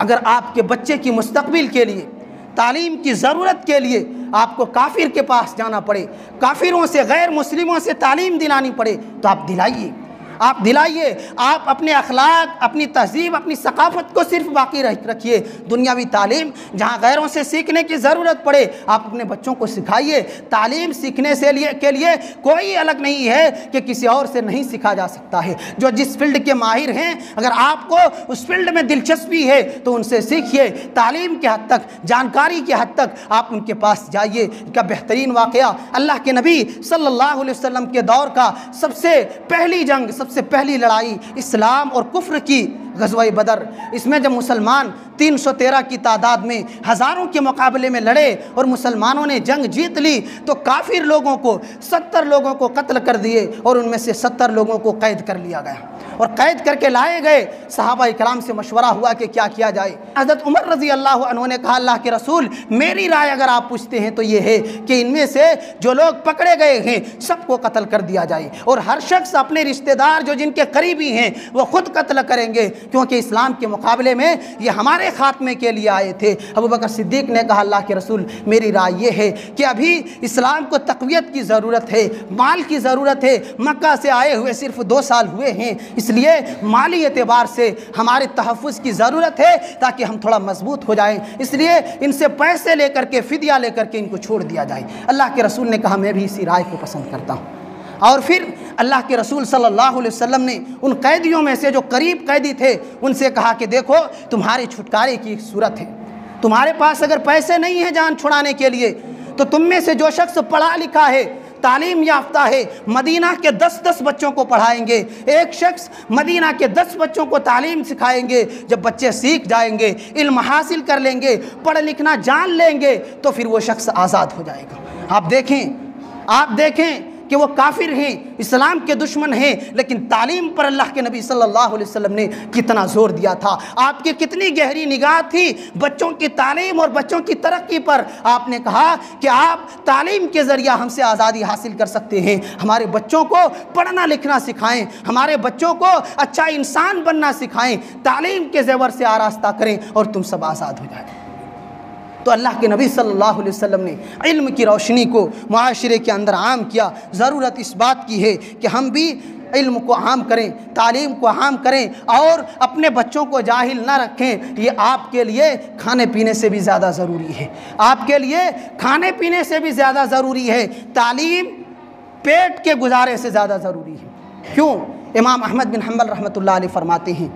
اگر آپ کے بچے کی مستقبل کے لیے، تعلیم کی ضرورت کے لیے آپ کو کافر کے پاس جانا پڑے، کافروں سے، غیر مسلموں سے تعلیم دلانی پڑے تو آپ دلائیے، آپ اپنے اخلاق، اپنی تہذیب، اپنی ثقافت کو صرف باقی رکھیے۔ دنیاوی تعلیم جہاں غیروں سے سیکھنے کی ضرورت پڑے آپ اپنے بچوں کو سکھائیے۔ تعلیم سیکھنے کے لیے کوئی الگ نہیں ہے کہ کسی اور سے نہیں سیکھا جا سکتا ہے۔ جو جس فیلڈ کے ماہر ہیں، اگر آپ کو اس فیلڈ میں دلچسپی ہے تو ان سے سیکھیے، تعلیم کے حد تک، جانکاری کے حد تک آپ ان کے پاس جائیے۔ کا بہترین واقعہ اللہ کے نبی صلی اللہ علیہ وسلم کے دور کا، سب سے پہلی جنگ، سب سے پہلی لڑائی اسلام اور کفر کی غزوہ بدر، اس میں جب مسلمان 313 کی تعداد میں ہزاروں کے مقابلے میں لڑے اور مسلمانوں نے جنگ جیت لی تو کافر لوگوں کو 70 لوگوں کو قتل کر دیے اور ان میں سے 70 لوگوں کو قید کر لیا گیا اور قید کر کے لائے گئے۔ صحابہ کرام سے مشورہ ہوا کہ کیا کیا جائے۔ حضرت عمر رضی اللہ عنہ نے کہا اللہ کے رسول میری رائے اگر آپ پوچھتے ہیں تو یہ ہے کہ ان میں سے جو لوگ پکڑے گئے ہیں سب کو قتل کر دیا جائے اور ہر شخص اپنے رشتہ دار جو جن کے قریبی ہیں وہ خود قتل کریں گے، کیونکہ اسلام کے مقابلے میں یہ ہمارے خاتمے کے لیے آئے تھے۔ ابوبکر صدیق نے کہا اللہ کے رسول میری رائے یہ ہے کہ ابھی اسلام کو تقویت کی ضرورت ہے، مال کی ضرورت ہے، مکہ سے آئے ہوئے صرف 2 سال ہوئے ہیں، اس لیے مالی اعتبار سے ہمارے تحفظ کی ضرورت ہے تاکہ ہم تھوڑا مضبوط ہو جائیں، اس لیے ان سے پیسے لے کر کے فدیہ لے کر کے ان کو چھوڑ دیا جائے۔ اللہ کے رسول نے کہا میں بھی اسی رائے کو پسند کرتا ہوں۔ اور پھر اللہ کے رسول صلی اللہ علیہ وسلم نے ان قیدیوں میں سے جو قریب قیدی تھے ان سے کہا کہ دیکھو تمہارے چھٹکارے کی ایک صورت ہے، تمہارے پاس اگر پیسے نہیں ہیں جان چھڑانے کے لیے تو تم میں سے جو شخص پڑھا لکھا ہے، تعلیم یافتہ ہے، مدینہ کے 10 بچوں کو پڑھائیں گے، ایک شخص مدینہ کے 10 بچوں کو تعلیم سکھائیں گے، جب بچے سیکھ جائیں گے، علم حاصل کر لیں گے، پڑھ لکھنا جان لیں گے تو پھر وہ شخص آزاد ہو جائے گا۔ آپ دیکھیں کہ وہ کافر ہیں، اسلام کے دشمن ہیں، لیکن تعلیم پر اللہ کے نبی صلی اللہ علیہ وسلم نے کتنا زور دیا تھا، آپ کی کتنی گہری نگاہ تھی بچوں کی تعلیم اور بچوں کی ترقی پر۔ آپ نے کہا کہ آپ تعلیم کے ذریعہ ہم سے آزادی حاصل کر سکتے ہیں، ہمارے بچوں کو پڑھنا لکھنا سکھائیں، ہمارے بچوں کو اچھا انسان بننا سکھائیں، تعلیم کے زیور سے آراستہ کریں اور تم سب آزاد ہو جائیں۔ تو اللہ کے نبی صلی اللہ علیہ وسلم نے علم کی روشنی کو معاشرے کے اندر عام کیا۔ ضرورت اس بات کی ہے کہ ہم بھی علم کو عام کریں، تعلیم کو عام کریں اور اپنے بچوں کو جاہل نہ رکھیں۔ یہ آپ کے لیے کھانے پینے سے بھی زیادہ ضروری ہے، آپ کے لیے کھانے پینے سے بھی زیادہ ضروری ہے، تعلیم پیٹ کے گزارے سے زیادہ ضروری ہے۔ کیوں؟ امام احمد بن حنبل رحمۃ اللہ علیہ فرماتے ہیں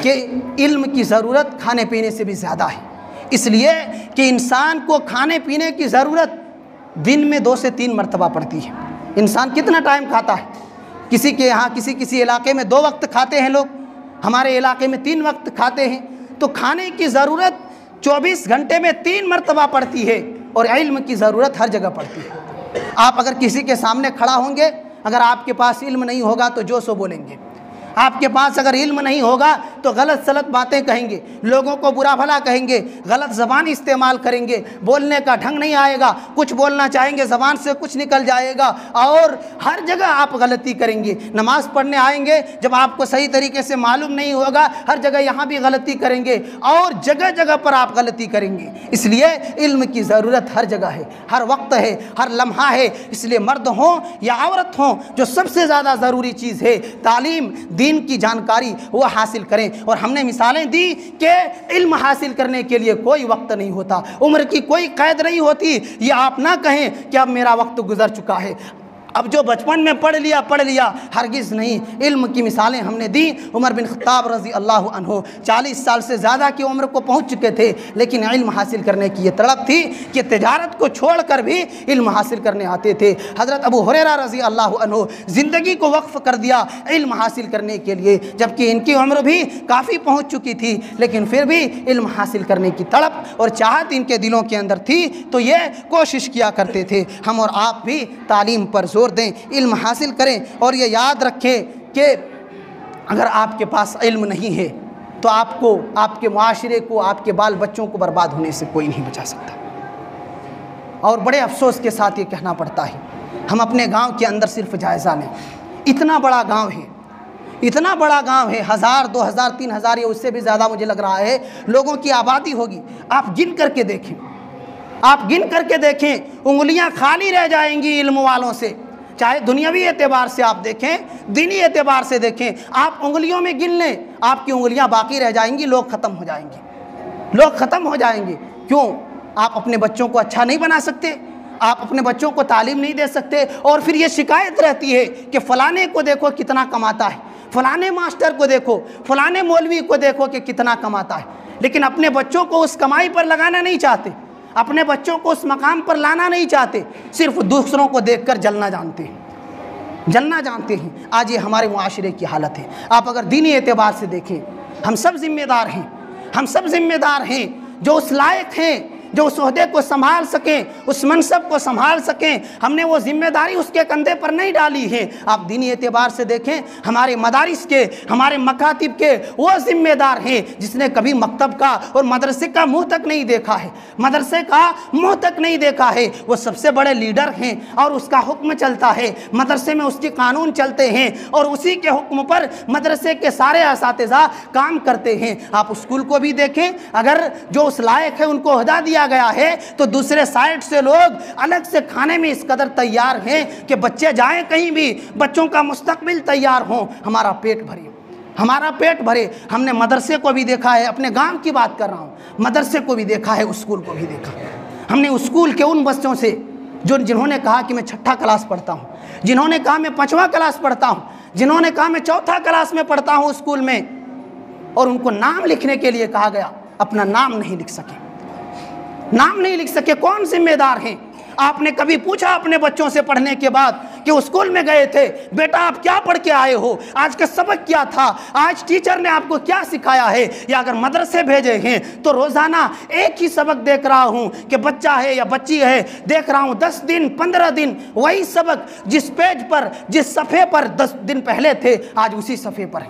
کہ علم کی ضرورت کھانے پینے سے بھی زیادہ ہے، اس لیے کہ انسان کو کھانے پینے کی ضرورت دن میں 2 سے 3 مرتبہ پڑتی ہے۔ انسان کتنا ٹائم کھاتا ہے؟ کسی کے یہاں کسی علاقے میں 2 وقت کھاتے ہیں لوگ، ہمارے علاقے میں 3 وقت کھاتے ہیں، تو کھانے کی ضرورت 24 گھنٹے میں 3 مرتبہ پڑتی ہے اور علم کی ضرورت ہر جگہ پڑتی ہے۔ آپ اگر کسی کے سامنے کھڑا ہوں گے، اگر آپ کے پاس علم نہیں ہوگا تو جو سو بولیں گے، آپ کے پاس اگر علم نہیں ہوگا تو غلط سلط باتیں کہیں گے، لوگوں کو برا بھلا کہیں گے، غلط زبان استعمال کریں گے، بولنے کا ڈھنگ نہیں آئے گا، کچھ بولنا چاہیں گے زبان سے کچھ نکل جائے گا اور ہر جگہ آپ غلطی کریں گے۔ نماز پڑھنے آئیں گے، جب آپ کو صحیح طریقے سے معلوم نہیں ہوگا ہر جگہ یہاں بھی غلطی کریں گے اور جگہ جگہ پر آپ غلطی کریں گے۔ اس لیے علم کی ضرورت ہر جگہ ہے، ہر وقت ہے، ہر لمحہ ہے۔ اس لیے مرد ہوں یا عورت ہوں، جو سب سے زیادہ ضروری چیز ہے تعلیم، دین کی جانکاری وہ حاصل کریں۔ اور ہم نے مثالیں دی کہ علم حاصل کرنے کے لیے کوئی وقت نہیں ہوتا، عمر کی کوئی قید نہیں ہوتی۔ یہ آپ نہ کہیں کہ اب میرا وقت گزر چکا ہے، اب جو بچپن میں پڑھ لیا، ہرگز نہیں۔ علم کی مثالیں ہم نے دی۔ عمر بن خطاب رضی اللہ عنہ 40 سال سے زیادہ کی عمر کو پہنچ چکے تھے، لیکن علم حاصل کرنے کی یہ تڑپ تھی کہ تجارت کو چھوڑ کر بھی علم حاصل کرنے آتے تھے۔ حضرت ابو ہریرہ رضی اللہ عنہ زندگی کو وقف کر دیا علم حاصل کرنے کے لیے، جبکہ ان کی عمر بھی کافی پہنچ چکی تھی، لیکن پھر بھی علم حاصل کرنے کی تڑپ اور چاہت ان کے دلوں کے اندر تھی، تو یہ کوشش کیا کرتے تھے۔ ہم اور آپ بھی تعلیم پر زور دیں، علم حاصل کریں اور یہ یاد رکھیں کہ اگر آپ کے پاس علم نہیں ہے تو آپ کو، آپ کے معاشرے کو، آپ کے بال بچوں کو برباد ہونے سے کوئی نہیں بچا سکتا۔ اور بڑے افسوس کے ساتھ یہ کہنا پڑتا ہے، ہم اپنے گاؤں کے اندر صرف جائزہ لیں، اتنا بڑا گاؤں ہے، اتنا بڑا گاؤں ہے، 1000 2000 3000 یا اس سے بھی زیادہ مجھے لگ رہا ہے لوگوں کی آبادی ہوگی۔ آپ گن کر کے دیکھیں، آپ گن کر کے دیکھیں، انگلیاں خالی رہ جائیں گی علم والوں سے، چاہے دنیاوی اعتبار سے آپ دیکھیں، دینی اعتبار سے دیکھیں، آپ انگلیوں میں گن لیں، آپ کی انگلیاں باقی رہ جائیں گی، لوگ ختم ہو جائیں گے، لوگ ختم ہو جائیں گے۔ کیوں؟ آپ اپنے بچوں کو اچھا نہیں بنا سکتے، آپ اپنے بچوں کو تعلیم نہیں دے سکتے، اور پھر یہ شکایت رہتی ہے کہ فلانے کو دیکھو کتنا کماتا ہے، فلانے ماسٹر کو دیکھو، فلانے مولوی کو دیکھو کہ کتنا کماتا ہے، لیکن اپنے بچوں کو اس کمائی پر لگانا نہیں چاہتے، اپنے بچوں کو اس مقام پر لانا نہیں چاہتے، صرف دوسروں کو دیکھ کر جلنا جانتے ہیں، جلنا جانتے ہیں۔ آج یہ ہمارے معاشرے کی حالت ہے۔ آپ اگر دینی اعتبار سے دیکھیں، ہم سب ذمہ دار ہیں، ہم سب ذمہ دار ہیں جو اس لائق ہیں، جو اس عہدے کو سنبھال سکیں، اس منصب کو سنبھال سکیں۔ ہم نے وہ ذمہ داری اس کے کندھے پر نہیں ڈالی ہے۔ آپ دینی اعتبار سے دیکھیں، ہمارے مدارس کے، ہمارے مکاتب کے وہ ذمہ دار ہیں جس نے کبھی مکتب کا اور مدرسے کا منہ تک نہیں دیکھا ہے، مدرسے کا منہ تک نہیں دیکھا ہے، وہ سب سے بڑے لیڈر ہیں اور اس کا حکم چلتا ہے، مدرسے میں اس کے قانون چلتے ہیں اور اسی کے حکم پر مدرسے کے سارے اساتذہ کام کرتے ہیں۔ آپ اسکول کو بھی دیکھیں، اگر جو اس لائق ہے ان کو عہدہ دیا گیا ہے تو دوسرے سائٹ سے لوگ الگ سے کھانے میں اس قدر تیار ہیں کہ بچے جائیں کہیں بھی، بچوں کا مستقبل تیار ہوں، ہمارا پیٹ بھرے، ہمارا پیٹ بھرے۔ ہم نے مدرسے کو بھی دیکھا ہے، اپنے گاؤں کی بات کر رہا ہوں، مدرسے کو بھی دیکھا ہے، اسکول کو بھی دیکھا ہے۔ ہم نے اسکول کے ان بچوں سے جنہوں نے کہا کہ میں 6ٹھا کلاس پڑھتا ہوں، جنہوں نے کہا میں 5واں کلاس پڑھتا ہوں، جنہوں نے کہا میں 4تھا کلاس میں پڑھتا ہوں اسکول میں، اور ان کو نام لکھنے کے لیے کہا گیا، اپنا نام نہیں لکھ سکے، نام نہیں لکھ سکے۔ کون ذمہ دار ہیں؟ آپ نے کبھی پوچھا اپنے بچوں سے پڑھنے کے بعد کہ اسکول میں گئے تھے، بیٹا آپ کیا پڑھ کے آئے ہو، آج کا سبق کیا تھا، آج ٹیچر نے آپ کو کیا سکھایا ہے؟ یا اگر مدرسے بھیجے ہیں تو روزانہ ایک ہی سبق دیکھ رہا ہوں کہ بچہ ہے یا بچی ہے، دیکھ رہا ہوں 10 دن 15 دن وہی سبق جس پیج پر، جس صفحے پر 10 دن پہلے تھے، آج اسی صفحے پر ہے۔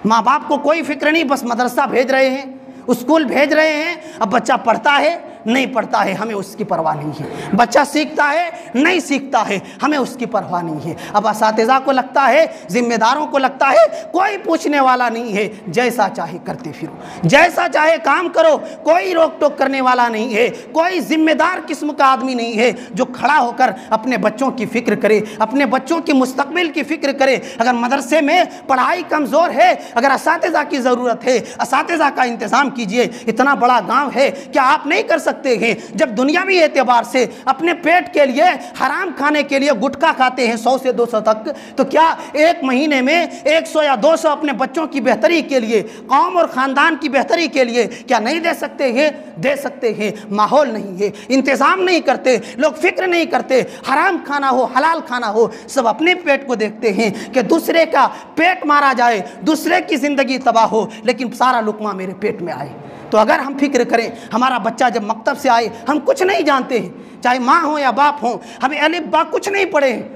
ماں باپ کو کوئی فکر نہیں، بس مدرسہ بھیج رہے ہیں، اسکول بھیج رہے ہیں، اب بچہ پڑھتا ہے نہیں پڑھتا ہے ہمیں اس کی پرواہ نہیں ہے، بچہ سیکھتا ہے نہیں سیکھتا ہے ہمیں اس کی پرواہ نہیں ہے۔ اب اساتذہ کو لگتا ہے، ذمہ داروں کو لگتا ہے کوئی پوچھنے والا نہیں ہے، جیسا چاہے کرتے پھرو، جیسا چاہے کام کرو، کوئی روک ٹوک کرنے والا نہیں ہے، کوئی ذمہ دار قسم کا آدمی نہیں ہے جو کھڑا ہو کر اپنے بچوں کی فکر کرے، اپنے بچوں کی مستقبل کی فکر کرے۔ اگر مدرسے میں پڑھائی کمزور ہے، اگر اساتذہ کی ضرورت ہے، اساتذہ کا انتظام کیجئے۔ اتنا بڑا گاؤں ہے کہ آپ نہیں کر سکتے ہیں، جب دنیاوی اعتبار سے اپنے پیٹ کے لیے حرام کھانے کے لیے گٹکا کھاتے ہیں 100 سے 200 تک، تو کیا ایک مہینے میں 100 یا 200 اپنے بچوں کی بہتری کے لیے، قوم اور خاندان کی بہتری کے لیے کیا نہیں دے سکتے ہیں؟ دے سکتے ہیں۔ ماحول نہیں ہے، انتظام نہیں کرتے لوگ، فکر نہیں کرتے، حرام کھانا ہو حلال کھانا ہو، سب اپنے پیٹ کو دیکھتے ہیں کہ دوسرے کا پیٹ مارا جائے، دوسرے کی زندگی تباہ ہو، لیکن سارا لقمہ میرے پیٹ میں آئے۔ تو اگر ہم فکر کریں، ہمارا بچہ جب مکتب سے آئے، ہم کچھ نہیں جانتے ہیں، چاہے ماں ہوں یا باپ ہوں، ہمیں الف با کچھ نہیں پڑھے ہیں،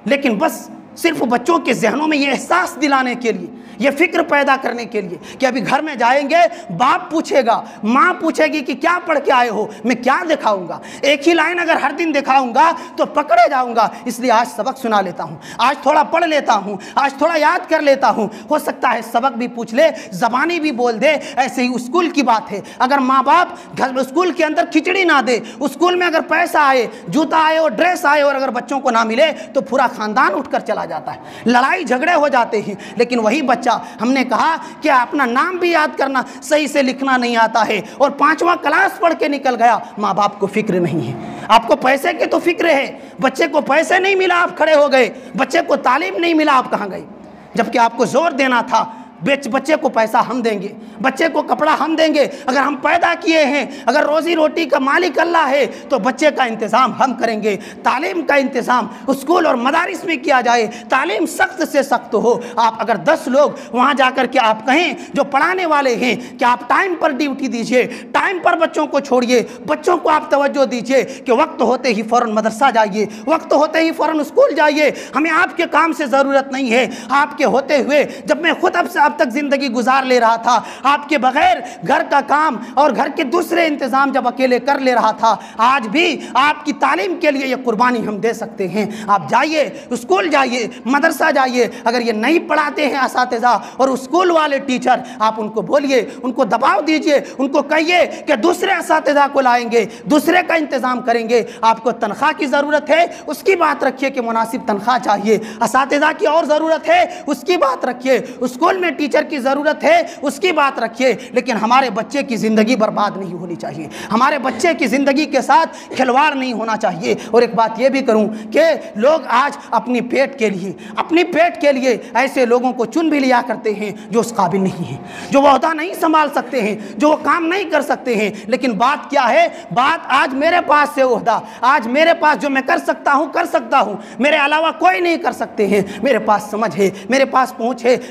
لیکن بس صرف بچوں کے ذہنوں میں یہ احساس دلانے کے لیے، یہ فکر پیدا کرنے کے لیے کہ ابھی گھر میں جائیں گے، باپ پوچھے گا، ماں پوچھے گی کہ کیا پڑھ کے آئے ہو، میں کیا دکھاؤں گا؟ ایک ہی لائن اگر ہر دن دکھاؤں گا تو پکڑے جاؤں گا، اس لیے آج سبق سنا لیتا ہوں، آج تھوڑا پڑھ لیتا ہوں، آج تھوڑا یاد کر لیتا ہوں۔ ہو سکتا ہے سبق بھی پوچھ لے، زبانی بھی بول دے۔ ایسے ہی اسکول کی بات ہے، اگر ماں باپ گھر اسکول کے اندر کھچڑی نہ دے، اسکول میں اگر پیسہ آئے، جوتا آئے اور ڈریس آئے، اور اگر بچوں کو نہ ملے تو پورا خاندان اٹھ کر چلا جاتا ہے، لڑائی جھگڑے ہو جاتے ہیں۔ لیکن وہی بچہ، ہم نے کہا کہ اپنا نام بھی یاد کرنا صحیح سے لکھنا نہیں آتا ہے اور 5واں کلاس پڑھ کے نکل گیا، ماں باپ کو فکر نہیں ہے۔ آپ کو پیسے کی تو فکر ہے، بچے کو پیسے نہیں ملا آپ کھڑے ہو گئے، بچے کو تعلیم نہیں ملا آپ کہاں گئے؟ جبکہ آپ کو زور دینا تھا، بچے کو پیسہ ہم دیں گے، بچے کو کپڑا ہم دیں گے، اگر ہم پیدا کیے ہیں، اگر روزی روٹی کا مالک اللہ ہے تو بچے کا انتظام ہم کریں گے۔ تعلیم کا انتظام اسکول اور مدارس میں کیا جائے، تعلیم سخت سے سخت ہو۔ آپ اگر 10 لوگ وہاں جا کر کے آپ کہیں جو پڑھانے والے ہیں کہ آپ ٹائم پر ڈیوٹی دیجئے، ٹائم پر بچوں کو چھوڑیے، بچوں کو آپ توجہ دیجئے کہ وقت ہوتے ہی فوراً مدرسہ جائیے، وقت ہوتے ہی فوراً اسکول جائیے، ہمیں آپ کے کام سے ضرورت نہیں ہے۔ آپ کے ہوتے ہوئے جب میں خود اب تک زندگی گزار لے رہا تھا، آپ کے بغیر گھر کا کام اور گھر کے دوسرے انتظام جب اکیلے کر لے رہا تھا، آج بھی آپ کی تعلیم کے لیے یہ قربانی ہم دے سکتے ہیں۔ آپ جائیے، اسکول جائیے، مدرسہ جائیے، اگر یہ نہیں پڑھاتے ہیں اساتذہ اور اسکول والے ٹیچر، آپ ان کو بولیے، ان کو دباؤ دیجئے، ان کو کہیے کہ دوسرے اساتذہ کو لائیں گے، دوسرے کا انتظام کریں گے۔ آپ کو تنخواہ کی ضرورت ہے، اس کی بات رکھیے کہ مناسب تنخواہ چاہیے۔ اساتذہ کی اور ضرورت ہے، اس کی بات رکھیے۔ اسکول میں ٹیچر کی ضرورت ہے، اس کی بات رکھیے، لیکن ہمارے بچے کی زندگی برباد نہیں ہونی چاہیے، ہمارے بچے کی زندگی کے ساتھ کھلواڑ نہیں ہونا چاہیے۔ اور ایک بات یہ بھی کروں کہ لوگ آج اپنی پیٹ کے لیے ایسے لوگوں کو چن بھی لیا کرتے ہیں جو اس قابل نہیں ہیں، جو وہ عہدہ نہیں سنبھال سکتے ہیں، جو وہ کام نہیں کر سکتے ہیں۔ لیکن بات کیا ہے؟ بات آج میرے پاس سے عہدہ، آج میرے پاس جو میں کر سکتا ہوں، میرے علاوہ کوئی نہیں کر سکتے ہیں۔ میرے پاس سمجھ ہے، میرے پاس پہنچ ہے،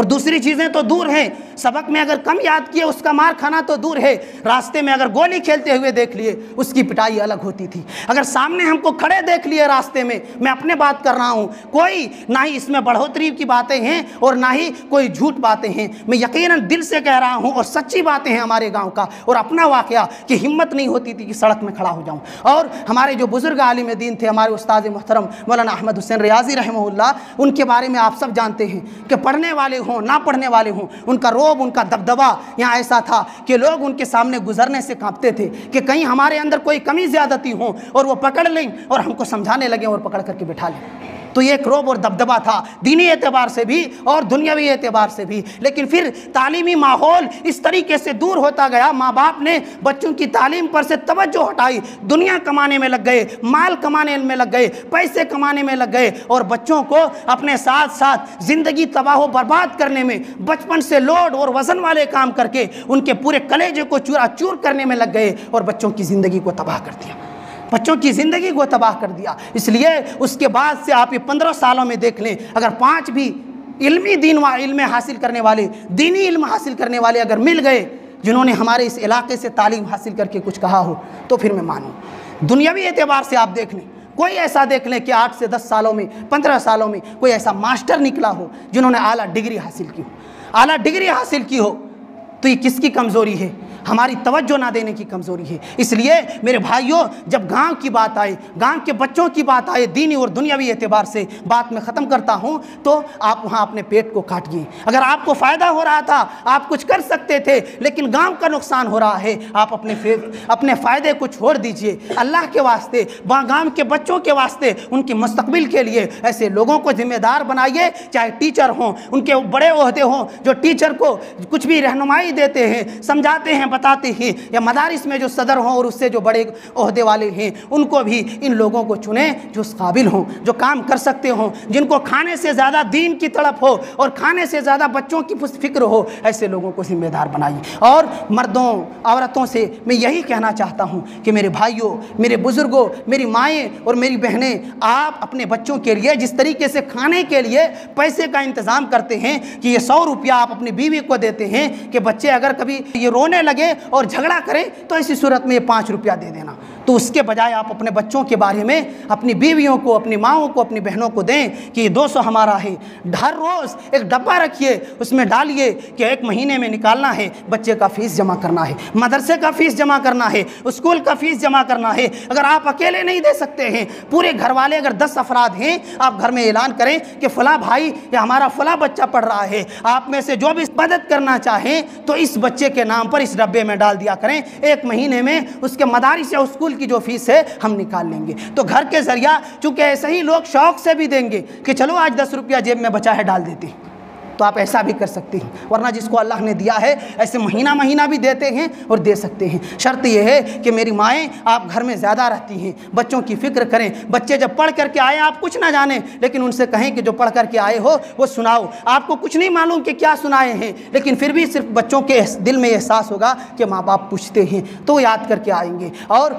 اور دوسری چیزیں تو دور ہیں، سبق میں اگر کم یاد کیے اس کا مار کھانا تو دور ہے، راستے میں اگر گولی کھیلتے ہوئے دیکھ لیے اس کی پٹائی الگ ہوتی تھی۔ اگر سامنے ہم کو کھڑے دیکھ لیے راستے میں اپنے بات کر رہا ہوں، کوئی نہ ہی اس میں بڑھوتری کی باتیں ہیں اور نہ ہی کوئی جھوٹ باتیں ہیں، میں یقیناً دل سے کہہ رہا ہوں اور سچی باتیں ہیں ہمارے گاؤں کا اور اپنا واقعہ کہ ہمت نہیں ہوتی تھی کہ سڑک میں کھڑا ہو جاؤں۔ اور ہمارے جو بزرگ عالم دین تھے، ہمارے استاد محترم مولانا احمد حسین ریاضی رحمہ اللہ، ان کے بارے میں آپ سب جانتے ہیں کہ پڑھنے والے ہوں نہ پڑھنے والے ہوں، ان کا روب، ان کا دبدبا یہاں ایسا تھا کہ لوگ ان کے سامنے گزرنے سے کانپتے تھے کہ کہیں ہمارے اندر کوئی کمی زیادتی ہوں اور وہ پکڑ لیں اور ہم کو سمجھانے لگیں اور پکڑ کر کے بٹھا لیں۔ تو یہ ایک روب اور دبدبا تھا، دینی اعتبار سے بھی اور دنیاوی اعتبار سے بھی۔ لیکن پھر تعلیمی ماحول اس طریقے سے دور ہوتا گیا، ماں باپ نے بچوں کی تعلیم پر سے توجہ ہٹائی، دنیا کمانے میں لگ گئے، مال کمانے میں لگ گئے، پیسے کمانے میں لگ گئے اور بچوں کو اپنے ساتھ ساتھ زندگی تباہ و برباد کرنے میں، بچپن سے لوڈ اور وزن والے کام کر کے ان کے پورے کلیجے کو چورا چور کرنے میں لگ گئے اور بچوں کی زندگی کو تباہ کر دیا، بچوں کی زندگی کو تباہ کر دیا۔ اس لیے اس کے بعد سے آپ یہ 15 سالوں میں دیکھ لیں، اگر 5 بھی علمی علم حاصل کرنے والے، دینی علم حاصل کرنے والے اگر مل گئے جنہوں نے ہمارے اس علاقے سے تعلیم حاصل کر کے کچھ کہا ہو تو پھر میں مانوں۔ دنیاوی اعتبار سے آپ دیکھ لیں، کوئی ایسا دیکھ لیں کہ 8 سے 10 سالوں میں، 15 سالوں میں کوئی ایسا ماسٹر نکلا ہو جنہوں نے اعلیٰ ڈگری حاصل کی ہو، اعلیٰ ڈگری حاصل کی ہو، تو یہ کس کی کمزوری ہے؟ ہماری توجہ نہ دینے کی کمزوری ہے۔ اس لیے میرے بھائیوں، جب گاؤں کی بات آئے، گاؤں کے بچوں کی بات آئے، دینی اور دنیاوی اعتبار سے بات میں ختم کرتا ہوں، تو آپ وہاں اپنے پیٹ کو کاٹیے۔ اگر آپ کو فائدہ ہو رہا تھا، آپ کچھ کر سکتے تھے، لیکن گاؤں کا نقصان ہو رہا ہے، آپ اپنے فائدے کو چھوڑ دیجئے۔ اللہ کے واسطے، گاؤں کے بچوں کے واسطے، ان کے مستقبل کے لیے ایسے لوگوں کو ذمہ دار بنائیے، چاہے ٹیچر ہوں، ان کے بڑے عہدے ہوں، جو ٹیچر کو کچھ بھی رہنمائی دیتے ہیں، سمجھاتے ہیں، بتاتے ہیں، یا مدارس میں جو صدر ہوں اور اس سے جو بڑے عہدے والے ہیں، ان کو بھی ان لوگوں کو چنیں جو اس قابل ہوں، جو کام کر سکتے ہوں، جن کو کھانے سے زیادہ دین کی تڑپ ہو اور کھانے سے زیادہ بچوں کی فکر ہو، ایسے لوگوں کو ذمہ دار بنائیے۔ اور مردوں، عورتوں سے میں یہی کہنا چاہتا ہوں کہ میرے بھائیوں، میرے بزرگوں، میری مائیں اور میری بہنیں، آپ اپنے بچوں کے لیے جس طریقے سے کھانے کے لیے پیسے کا انتظام کرتے ہیں کہ یہ 100 روپیہ آپ اپنی بیوی کو دیتے ہیں کہ بچے اگر کبھی یہ رونے لگے اور جھگڑا کریں تو ایسی صورت میں یہ 5 روپیہ دے دینا، تو اس کے بجائے آپ اپنے بچوں کے بارے میں اپنی بیویوں کو، اپنی ماؤں کو، اپنی بہنوں کو دیں کہ یہ 200 ہمارا ہے۔ ہر روز ایک ڈبہ رکھیے، اس میں ڈالیے کہ 1 مہینے میں نکالنا ہے، بچے کا فیس جمع کرنا ہے، مدرسے کا فیس جمع کرنا ہے، اسکول کا فیس جمع کرنا ہے۔ اگر آپ اکیلے نہیں دے سکتے ہیں، پورے گھر والے اگر 10 افراد ہیں، آپ گھر میں اعلان کریں کہ فلاں بھائی یا ہمارا فلاں بچہ پڑھ رہا ہے، آپ میں سے جو بھی مدد کرنا چاہیں تو اس بچے کے نام پر اس ڈبے میں ڈال دیا کریں، 1 مہینے میں اس کے مدارس یا اسکول کی جو فیس ہے ہم نکال لیں گے۔ تو گھر کے ذریعہ چونکہ ایسے ہی لوگ شوق سے بھی دیں گے کہ چلو آج 10 روپیہ جیب میں بچا ہے ڈال دیتے ہیں، تو آپ ایسا بھی کر سکتے ہیں، ورنہ جس کو اللہ نے دیا ہے ایسے مہینہ مہینہ بھی دیتے ہیں اور دے سکتے ہیں۔ شرط یہ ہے کہ میری مائیں آپ گھر میں زیادہ رہتی ہیں، بچوں کی فکر کریں، بچے جب پڑھ کر کے آئے آپ کچھ نہ جانیں لیکن ان سے کہیں کہ جو پڑھ کر کے آئے ہو وہ سناؤ، آپ کو کچھ نہیں معلوم کہ کیا سنائے ہیں، لیکن پھر بھی صرف بچوں کے دل میں احساس ہوگا کہ ماں باپ پوچھتے ہیں تو وہ یاد کر کے آئیں گے۔ اور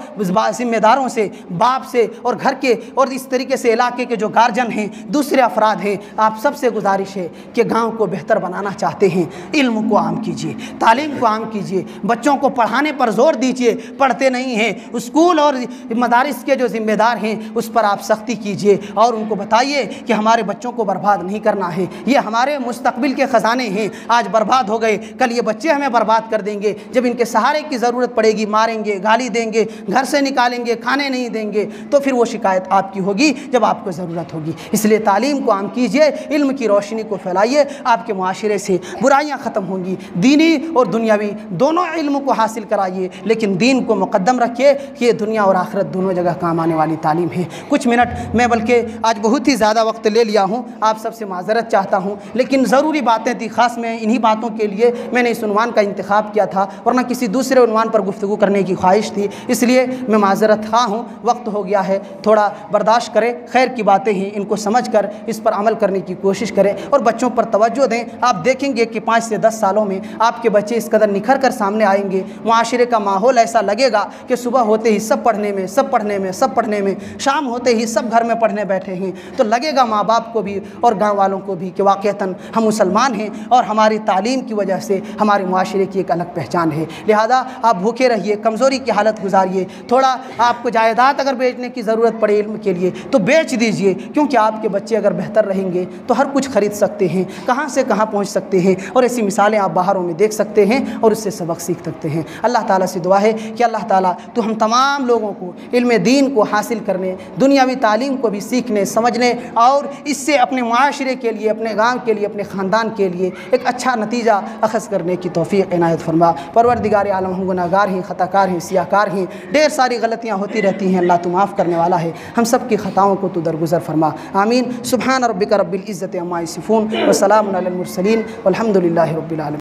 ذمہ داروں سے، باپ سے اور گھر کے اور اس طریقے سے علاقے کے جو گارجن ہیں، دوسرے افراد ہیں، آپ سب سے گزارش ہے کہ گاؤں کو بہتر بنانا چاہتے ہیں، علم کو عام کیجیے، تعلیم کو عام کیجیے، بچوں کو پڑھانے پر زور دیجیے، پڑھتے نہیں ہیں، اسکول اور مدارس کے جو ذمہ دار ہیں اس پر آپ سختی کیجیے اور ان کو بتائیے کہ ہمارے بچوں کو برباد نہیں کرنا ہے، یہ ہمارے مستقبل کے خزانے ہیں، آج برباد ہو گئے کل یہ بچے ہمیں برباد کر دیں گے، جب ان کے سہارے کی ضرورت پڑے گی ماریں گے، گالی دیں گے، گھر سے نکالیں گے، کھانے نہیں دیں گے، تو پھر وہ شکایت آپ کی ہوگی جب آپ کو ضرورت ہوگی۔ اس لیے تعلیم کو عام کیجیے، علم کی روشنی کو پھیلائیے، آپ کے معاشرے سے برائیاں ختم ہوں گی، دینی اور دنیاوی دونوں علم کو حاصل کرائیے، لیکن دین کو مقدم رکھیے کہ یہ دنیا اور آخرت دونوں جگہ کام آنے والی تعلیم ہے۔ کچھ منٹ میں بلکہ آج بہت ہی زیادہ وقت لے لیا ہوں، آپ سب سے معذرت چاہتا ہوں، لیکن ضروری باتیں تھی، خاص میں انہی باتوں کے لیے میں نے اس عنوان کا انتخاب کیا تھا، ورنہ کسی دوسرے عنوان پر گفتگو کرنے کی خواہش تھی، اس لیے میں معذرت خواہ ہوں، وقت ہو گیا ہے، تھوڑا برداشت کریں، خیر کی باتیں ہیں، ان کو سمجھ کر اس پر عمل کرنے کی کوشش کریں اور بچوں پر توجہ
توجہ دیں، آپ دیکھیں گے کہ 5 سے 10 سالوں میں آپ کے بچے اس قدر نکھر کر سامنے آئیں گے، معاشرے کا ماحول ایسا لگے گا کہ صبح ہوتے ہی سب پڑھنے میں، شام ہوتے ہی سب گھر میں پڑھنے بیٹھے ہیں، تو لگے گا ماں باپ کو بھی اور گاؤں والوں کو بھی کہ واقعتاً ہم مسلمان ہیں اور ہماری تعلیم کی وجہ سے ہمارے معاشرے کی ایک الگ پہچان ہے۔ لہذا آپ بھوکے رہیے، کمزوری کی حالت گزاریے، تھوڑا آپ کو جائیداد اگر بیچنے کی ضرورت پڑے علم کے لیے تو بیچ دیجئے، کیونکہ آپ کے بچے اگر بہتر رہیں گے تو ہر کچھ خرید سکتے ہیں، کہاں سے کہاں پہنچ سکتے ہیں، اور ایسی مثالیں آپ باہروں میں دیکھ سکتے ہیں اور اس سے سبق سیکھ سکتے ہیں۔ اللہ تعالیٰ سے دعا ہے کہ اللہ تعالیٰ تو ہم تمام لوگوں کو علم دین کو حاصل کرنے، دنیاوی تعلیم کو بھی سیکھنے سمجھنے اور اس سے اپنے معاشرے کے لیے، اپنے گاؤں کے لیے، اپنے خاندان کے لیے ایک اچھا نتیجہ اخذ کرنے کی توفیق عنایت فرما۔ پروردگار عالم ہم گناہ گار ہیں، خطا کار ہیں، سیاہ کار ہیں، ڈھیر ساری غلطیاں ہوتی رہتی ہیں، اللہ تو معاف کرنے والا ہے، ہم سب کی خطاؤں کو تو درگزر فرما، آمین۔ سبحان ربک رب العزت عما یصفون وسلام علی المرسلین والحمد للہ رب العالمین۔